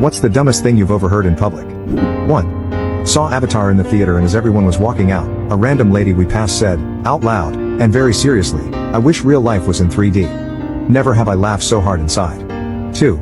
What's the dumbest thing you've overheard in public? 1. Saw Avatar in the theater, and as everyone was walking out, a random lady we passed said, out loud, and very seriously, "I wish real life was in 3D. Never have I laughed so hard inside." 2.